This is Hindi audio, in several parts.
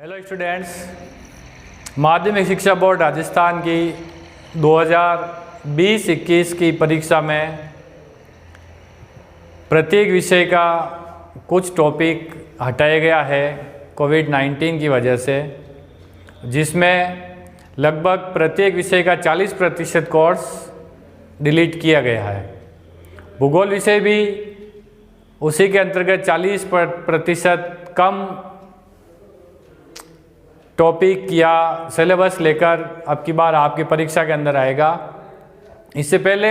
हेलो स्टूडेंट्स, माध्यमिक शिक्षा बोर्ड राजस्थान की 2020-21 की परीक्षा में प्रत्येक विषय का कुछ टॉपिक हटाया गया है कोविड-19 की वजह से, जिसमें लगभग प्रत्येक विषय का 40% कोर्स डिलीट किया गया है। भूगोल विषय भी उसी के अंतर्गत 40% कम टॉपिक या सिलेबस लेकर अब की बार आपकी परीक्षा के अंदर आएगा। इससे पहले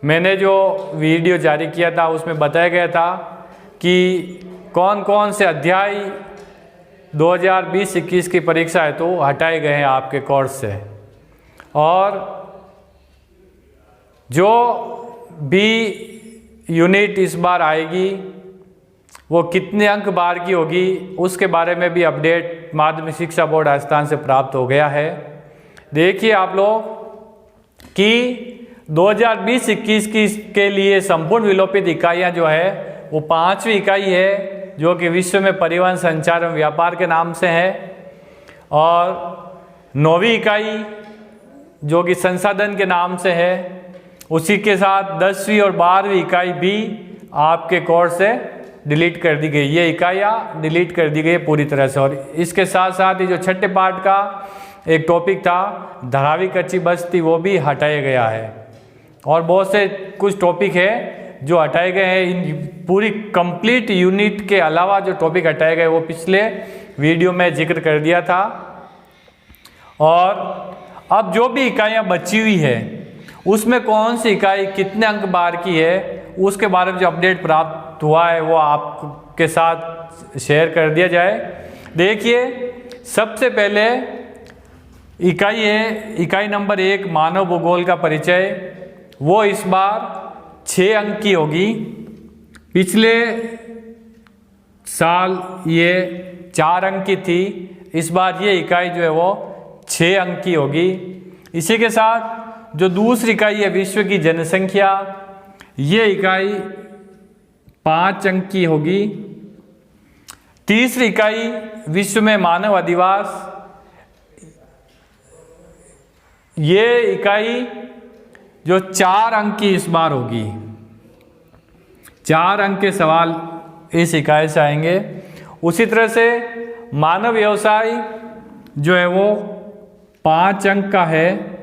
मैंने जो वीडियो जारी किया था उसमें बताया गया था कि कौन कौन से अध्याय 2020-21 की परीक्षा है तो हटाए गए हैं आपके कोर्स से, और जो भी यूनिट इस बार आएगी वो कितने अंक बार की होगी उसके बारे में भी अपडेट माध्यमिक शिक्षा बोर्ड राजस्थान से प्राप्त हो गया है। देखिए आप लोग कि 2020-21 के लिए संपूर्ण विलोपित इकाइयाँ जो है वो 5वीं इकाई है, जो कि विश्व में परिवहन, संचार एवं व्यापार के नाम से है, और 9वीं इकाई जो कि संसाधन के नाम से है। उसी के साथ 10वीं और 12वीं इकाई भी आपके कोर्स से डिलीट कर दी गई, ये इकाइयाँ डिलीट कर दी गई पूरी तरह से। और इसके साथ साथ ही जो छठे पार्ट का एक टॉपिक था धारावी कच्ची बस्ती, वो भी हटाया गया है, और बहुत से कुछ टॉपिक है जो हटाए गए हैं। इन पूरी कंप्लीट यूनिट के अलावा जो टॉपिक हटाए गए वो पिछले वीडियो में जिक्र कर दिया था। और अब जो भी इकाइयाँ बची हुई है उसमें कौन सी इकाई कितने अंक बार की है उसके बारे में जो अपडेट प्राप्त हुआ है वो आपके साथ शेयर कर दिया जाए। देखिए, सबसे पहले इकाई है इकाई नंबर 1 मानव भूगोल का परिचय। वो इस बार 6 अंक की होगी। पिछले साल ये 4 अंक की थी, इस बार ये इकाई जो है वो 6 अंक की होगी। इसी के साथ जो दूसरी इकाई है विश्व की जनसंख्या, ये इकाई 5 अंक की होगी। तीसरी इकाई विश्व में मानव अधिवास, ये इकाई जो 4 अंक की इस बार होगी। 4 अंक के सवाल इस इकाई से आएंगे। उसी तरह से मानव व्यवसाय जो है वो 5 अंक का है,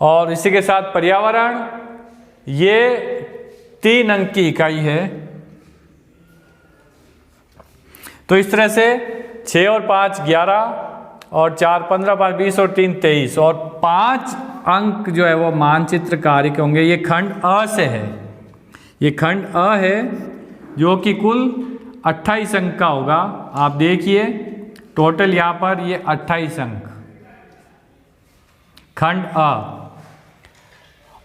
और इसी के साथ पर्यावरण ये 3 अंक की इकाई है। तो इस तरह से 6 और 5 11, और 4 15, 5 20 और 3 23, और 5 अंक जो है वो मानचित्र कार्य के होंगे। ये खंड अ से है, ये खंड अ है जो कि कुल 28 अंक का होगा। आप देखिए टोटल यहाँ पर ये 28 अंक खंड अ।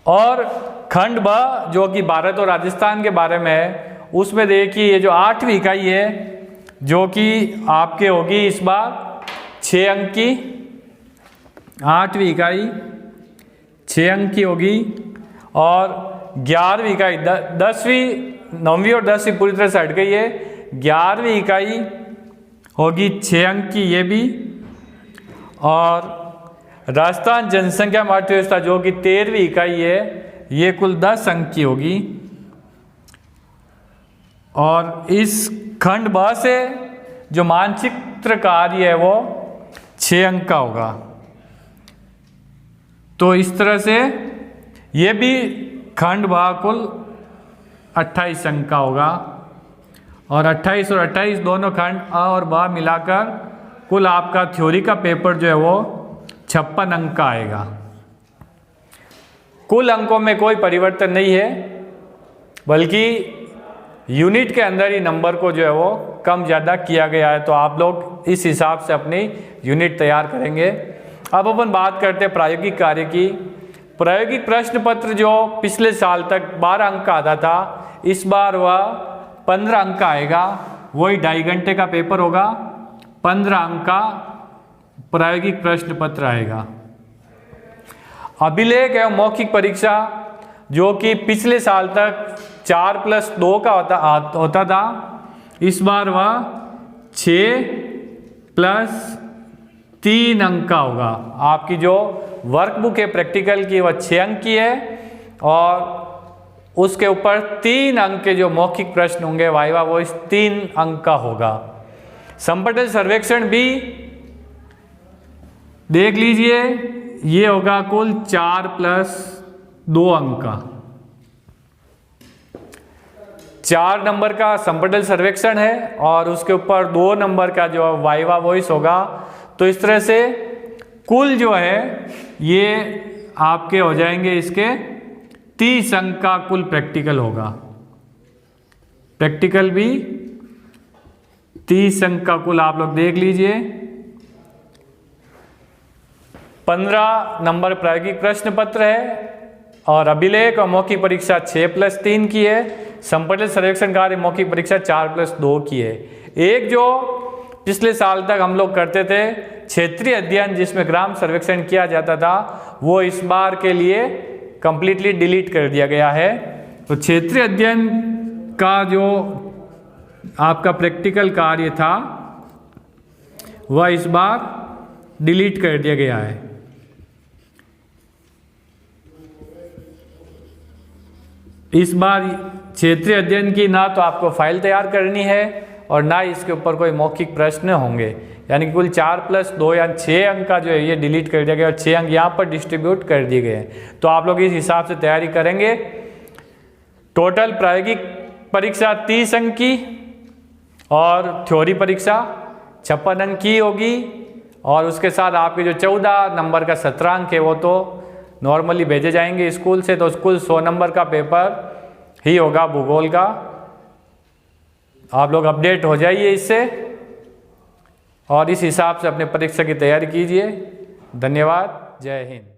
और खंड ब जो कि भारत और राजस्थान के बारे में है, उसमें देखिए ये जो 8वीं इकाई है जो कि आपके होगी इस बार 6 अंक की। 8वीं इकाई 6 अंक की होगी, और 11वीं इकाई 10वीं 9वीं और 10वीं पूरी तरह से हट गई है। 11वीं इकाई होगी 6 अंक की ये भी। और राजस्थान जनसंख्या अर्थव्यवस्था जो कि 13वीं इकाई है, ये कुल 10 अंक की होगी। और इस खंड ब से जो मानचित्र कार्य है वो 6 अंक का होगा। तो इस तरह से ये भी खंड ब कुल 28 अंक का होगा, और 28 और 28 दोनों खंड अ और ब मिलाकर कुल आपका थ्योरी का पेपर जो है वो 56 अंक का आएगा। कुल अंकों में कोई परिवर्तन नहीं है, बल्कि यूनिट के अंदर ही नंबर को जो है वो कम ज़्यादा किया गया है। तो आप लोग इस हिसाब से अपनी यूनिट तैयार करेंगे। अब अपन बात करते हैं प्रायोगिक कार्य की। प्रायोगिक प्रश्न पत्र जो पिछले साल तक 12 अंक का आता था, इस बार वह 15 अंक का आएगा। वही 2.5 घंटे का पेपर होगा, 15 अंक का प्रायोगिक प्रश्न पत्र आएगा। अभिलेख एवं मौखिक परीक्षा जो कि पिछले साल तक 4+2 का होता था, इस बार वह 6 प्लस 3 अंक का होगा। आपकी जो वर्कबुक है प्रैक्टिकल की वह 6 अंक की है और उसके ऊपर 3 अंक के जो मौखिक प्रश्न होंगे वाइवा वो इस 3 अंक का होगा। समपटल सर्वेक्षण भी देख लीजिए, ये होगा कुल 4 + 2 अंक का। 4 नंबर का समपटल सर्वेक्षण है और उसके ऊपर 2 नंबर का जो वाइवा वॉइस होगा। तो इस तरह से कुल जो है ये आपके हो जाएंगे, इसके 30 अंक का कुल प्रैक्टिकल होगा। प्रैक्टिकल भी 30 अंक का कुल आप लोग देख लीजिए। 15 नंबर प्रायोगिक प्रश्न पत्र है और अभिलेख और मौखिक परीक्षा 6 + 3 की है। समपटल सर्वेक्षण कार्य मौखिक परीक्षा 4 + 2 की है। एक जो पिछले साल तक हम लोग करते थे क्षेत्रीय अध्ययन जिसमें ग्राम सर्वेक्षण किया जाता था, वो इस बार के लिए कंप्लीटली डिलीट कर दिया गया है। तो क्षेत्रीय अध्ययन का जो आपका प्रैक्टिकल कार्य था वह इस बार डिलीट कर दिया गया है। इस बार क्षेत्रीय अध्ययन की ना तो आपको फाइल तैयार करनी है और ना इसके ऊपर कोई मौखिक प्रश्न होंगे, यानी कि कुल 4 + 2 या 6 अंक का जो है ये डिलीट कर दिया गया और 6 अंक यहाँ पर डिस्ट्रीब्यूट कर दिए गए हैं। तो आप लोग इस हिसाब से तैयारी करेंगे। टोटल प्रायोगिक परीक्षा 30 अंक की और थ्योरी परीक्षा 56 अंक की होगी और उसके साथ आपके जो 14 नंबर का 17 अंक है वो तो नॉर्मली भेजे जाएंगे स्कूल से। तो कुल 100 नंबर का पेपर ही होगा भूगोल का। आप लोग अपडेट हो जाइए इससे और इस हिसाब से अपने परीक्षा की तैयारी कीजिए। धन्यवाद। जय हिंद।